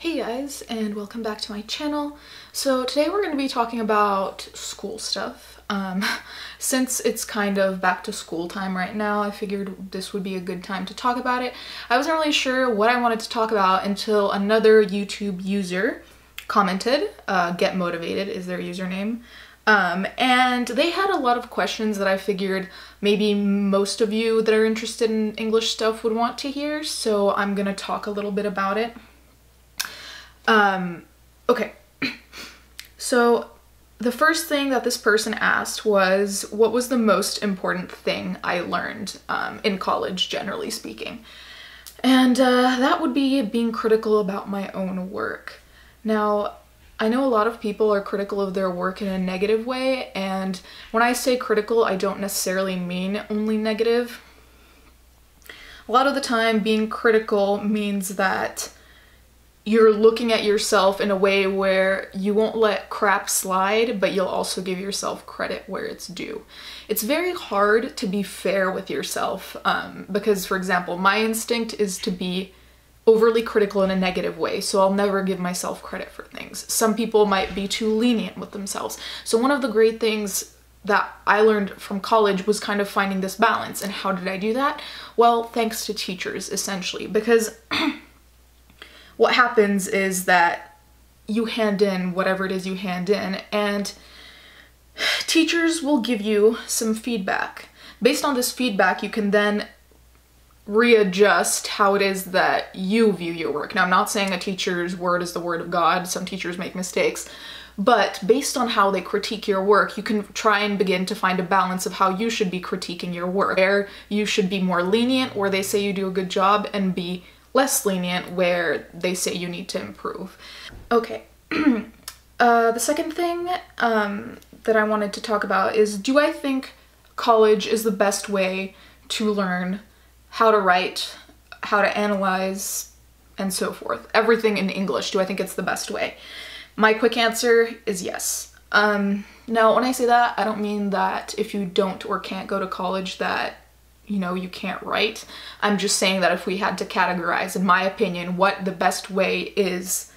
Hey guys, and welcome back to my channel. So today we're going to be talking about school stuff. Since it's kind of back to school time right now, I figured this would be a good time to talk about it. I wasn't really sure what I wanted to talk about until another YouTube user commented. Get Motivated is their username. And they had a lot of questions that I figured maybe most of you that are interested in English stuff would want to hear, so I'm gonna talk a little bit about it. Okay, so the first thing that this person asked was, what was the most important thing I learned in college, generally speaking? And that would be being critical about my own work. Now, I know a lot of people are critical of their work in a negative way, and when I say critical, I don't necessarily mean only negative. A lot of the time, being critical means that you're looking at yourself in a way where you won't let crap slide, but you'll also give yourself credit where it's due. It's very hard to be fair with yourself because, for example, my instinct is to be overly critical in a negative way, so I'll never give myself credit for things. Some people might be too lenient with themselves. So one of the great things that I learned from college was kind of finding this balance. And how did I do that? Well, thanks to teachers, essentially, because what happens is that you hand in whatever it is you hand in, and teachers will give you some feedback. Based on this feedback, you can then readjust how it is that you view your work. Now, I'm not saying a teacher's word is the word of God. Some teachers make mistakes. But based on how they critique your work, you can try and begin to find a balance of how you should be critiquing your work. Where you should be more lenient, where they say you do a good job, and be less lenient where they say you need to improve. Okay, the second thing that I wanted to talk about is, do I think college is the best way to learn how to write, how to analyze, and so forth? Everything in English, do I think it's the best way? My quick answer is yes. Now, when I say that, I don't mean that if you don't or can't go to college that you can't write. I'm just saying that if we had to categorize, in my opinion, what the best way is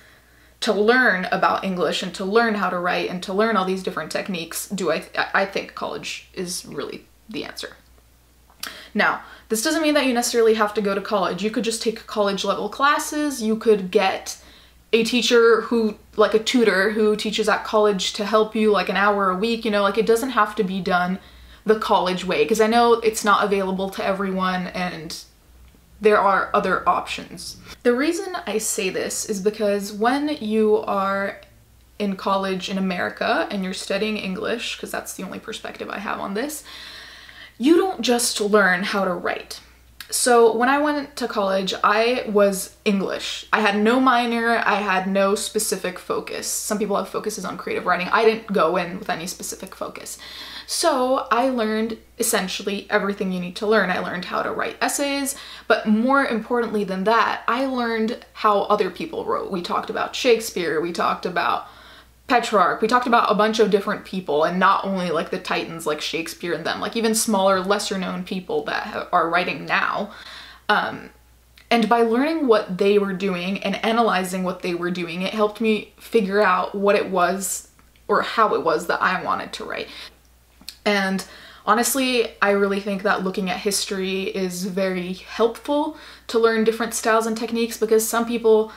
to learn about English and to learn how to write and to learn all these different techniques, I think college is really the answer. Now, this doesn't mean that you necessarily have to go to college. You could just take college level classes. You could get a teacher like a tutor who teaches at college to help you like an hour a week, like it doesn't have to be done the college way, because I know it's not available to everyone and there are other options. The reason I say this is because when you are in college in America and you're studying English, because that's the only perspective I have on this, you don't just learn how to write. So when I went to college, I was English. I had no minor, I had no specific focus. Some people have focuses on creative writing. I didn't go in with any specific focus. So I learned essentially everything you need to learn. I learned how to write essays, but more importantly than that, I learned how other people wrote. We talked about Shakespeare, we talked about Petrarch, we talked about a bunch of different people, and not only like the titans like Shakespeare and them, like even smaller, lesser known people that are writing now. And by learning what they were doing and analyzing what they were doing, it helped me figure out what it was or how it was that I wanted to write. And honestly, I really think that looking at history is very helpful to learn different styles and techniques, because some people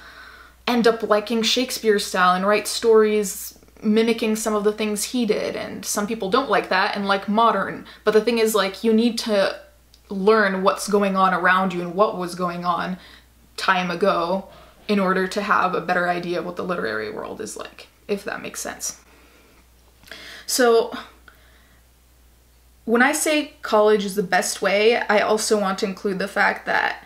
end up liking Shakespeare's style and write stories mimicking some of the things he did, and some people don't like that and like modern. But the thing is, like, you need to learn what's going on around you and what was going on time ago in order to have a better idea of what the literary world is like, if that makes sense. So when I say college is the best way, I also want to include the fact that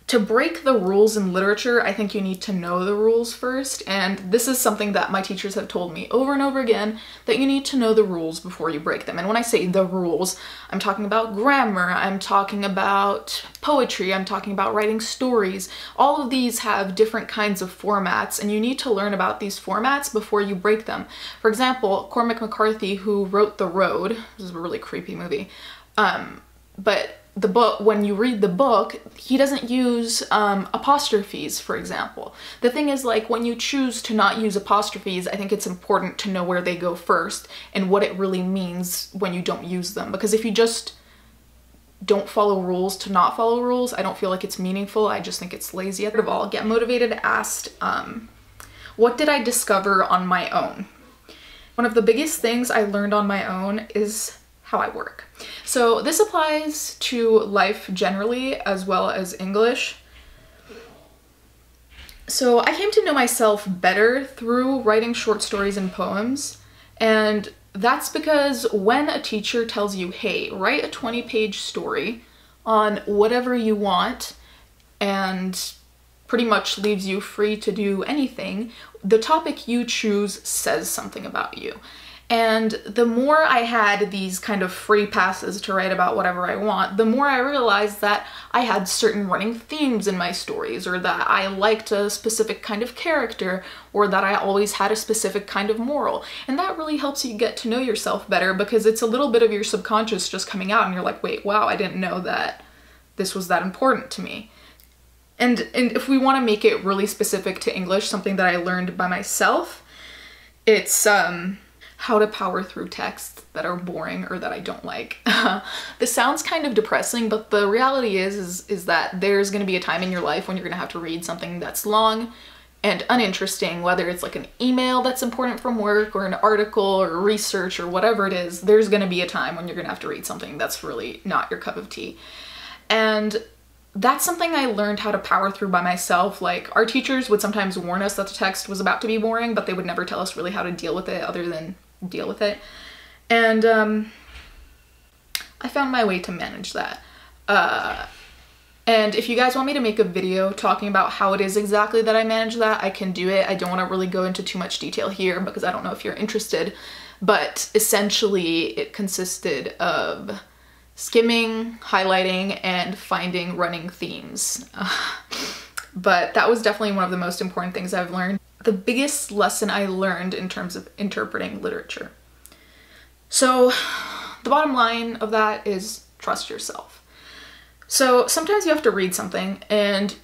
to break the rules in literature, I think you need to know the rules first, and this is something that my teachers have told me over and over again, that you need to know the rules before you break them. And when I say the rules, I'm talking about grammar, I'm talking about poetry, I'm talking about writing stories. All of these have different kinds of formats, and you need to learn about these formats before you break them. For example, Cormac McCarthy, who wrote The Road, this is a really creepy movie, but the book, when you read the book, he doesn't use apostrophes, for example. The thing is, like, when you choose to not use apostrophes, I think it's important to know where they go first and what it really means when you don't use them. Because if you just don't follow rules to not follow rules, I don't feel like it's meaningful. I just think it's lazy. First of all, Get Motivated asked, what did I discover on my own? One of the biggest things I learned on my own is how I work. So this applies to life generally as well as English. So I came to know myself better through writing short stories and poems, and that's because when a teacher tells you, hey, write a 20-page story on whatever you want and pretty much leaves you free to do anything, the topic you choose says something about you. And the more I had these kind of free passes to write about whatever I want, the more I realized that I had certain running themes in my stories, or that I liked a specific kind of character, or that I always had a specific kind of moral. And that really helps you get to know yourself better, because it's a little bit of your subconscious just coming out and you're like, wait, wow, I didn't know that this was that important to me. And if we want to make it really specific to English, something that I learned by myself, it's how to power through texts that are boring or that I don't like. This sounds kind of depressing, but the reality is that there's going to be a time in your life when you're going to have to read something that's long and uninteresting, whether it's like an email that's important from work or an article or research or whatever it is. There's going to be a time when you're going to have to read something that's really not your cup of tea. And that's something I learned how to power through by myself. Like, our teachers would sometimes warn us that the text was about to be boring, but they would never tell us really how to deal with it other than deal with it. And I found my way to manage that. And if you guys want me to make a video talking about how it is exactly that I manage that, I can do it. I don't want to really go into too much detail here because I don't know if you're interested, but essentially it consisted of skimming, highlighting, and finding running themes. But that was definitely one of the most important things I've learned. The biggest lesson I learned in terms of interpreting literature. So the bottom line of that is trust yourself. So sometimes you have to read something and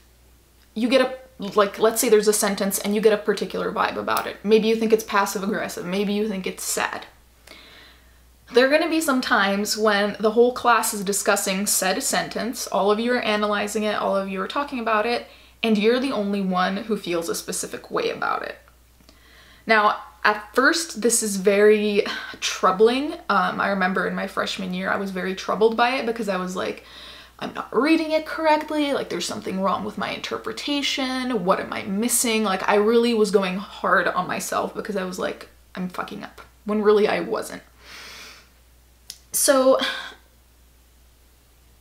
you get a, like, let's say there's a sentence and you get a particular vibe about it. Maybe you think it's passive aggressive, maybe you think it's sad. There are going to be some times when the whole class is discussing said sentence, all of you are analyzing it, all of you are talking about it, and you're the only one who feels a specific way about it. Now, at first, this is very troubling. I remember in my freshman year, I was very troubled by it because I was like, I'm not reading it correctly, like there's something wrong with my interpretation, what am I missing? Like, I really was going hard on myself because I was like, I'm fucking up, when really I wasn't. So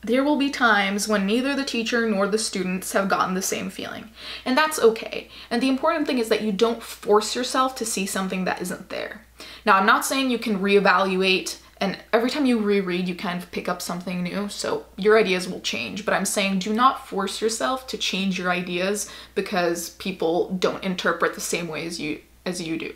there will be times when neither the teacher nor the students have gotten the same feeling, and that's okay. And the important thing is that you don't force yourself to see something that isn't there. Now, I'm not saying you can reevaluate, and every time you reread, you kind of pick up something new, so your ideas will change, but I'm saying do not force yourself to change your ideas because people don't interpret the same way as you do.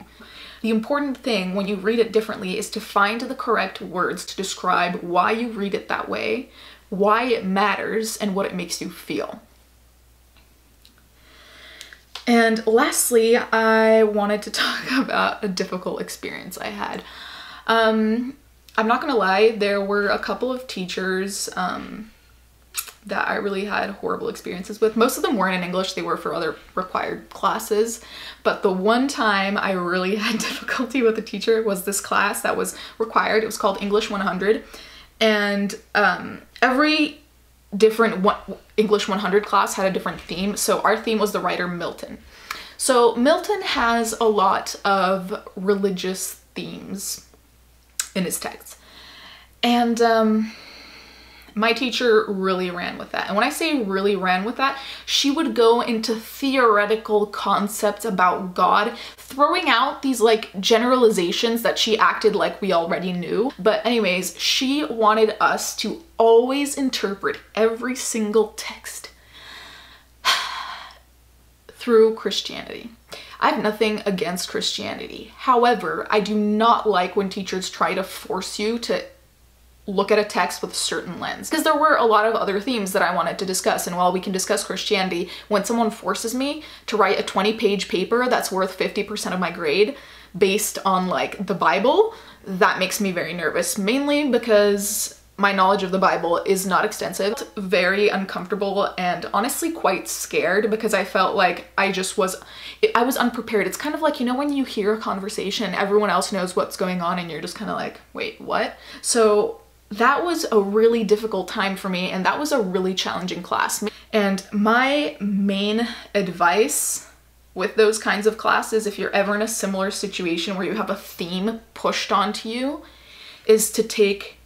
The important thing when you read it differently is to find the correct words to describe why you read it that way, why it matters, and what it makes you feel. And lastly, I wanted to talk about a difficult experience I had. I'm not gonna lie, there were a couple of teachers that I really had horrible experiences with. Most of them weren't in English, they were for other required classes. But the one time I really had difficulty with a teacher was this class that was required. It was called English 100. And every different English 100 class had a different theme. So our theme was the writer Milton. So Milton has a lot of religious themes in his texts. And my teacher really ran with that. And when I say really ran with that, she would go into theoretical concepts about God, throwing out these like generalizations that she acted like we already knew. But anyways, she wanted us to always interpret every single text through Christianity. I have nothing against Christianity. However, I do not like when teachers try to force you to look at a text with a certain lens, because there were a lot of other themes that I wanted to discuss. And while we can discuss Christianity, when someone forces me to write a 20-page paper that's worth 50% of my grade based on like the Bible, that makes me very nervous, mainly because my knowledge of the Bible is not extensive. Very uncomfortable and honestly quite scared, because I felt like I was unprepared. It's kind of like, you know, when you hear a conversation, everyone else knows what's going on and you're just kind of like, wait, what? So that was a really difficult time for me, and that was a really challenging class. And my main advice with those kinds of classes, if you're ever in a similar situation where you have a theme pushed onto you, is to take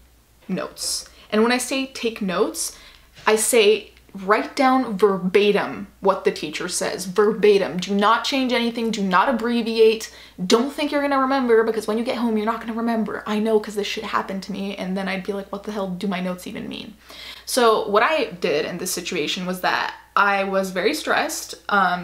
notes. And when I say take notes, I say write down verbatim what the teacher says, verbatim. Do not change anything, do not abbreviate. Don't think you're gonna remember, because when you get home, you're not gonna remember. I know, because this shit happened to me, and then I'd be like, what the hell do my notes even mean? So what I did in this situation was that I was very stressed.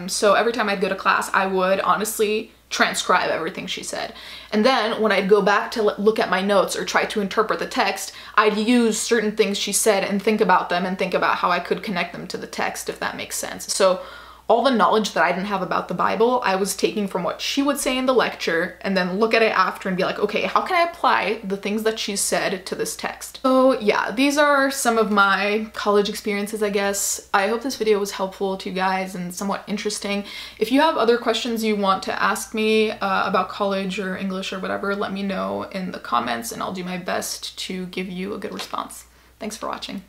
So every time I'd go to class, I would honestly transcribe everything she said. And then when I'd go back to look at my notes or try to interpret the text, I'd use certain things she said and think about them and think about how I could connect them to the text, if that makes sense. So all the knowledge that I didn't have about the Bible, I was taking from what she would say in the lecture, and then look at it after and be like, okay, how can I apply the things that she said to this text? So yeah, these are some of my college experiences, I guess. I hope this video was helpful to you guys and somewhat interesting. If you have other questions you want to ask me about college or English or whatever, let me know in the comments and I'll do my best to give you a good response. Thanks for watching.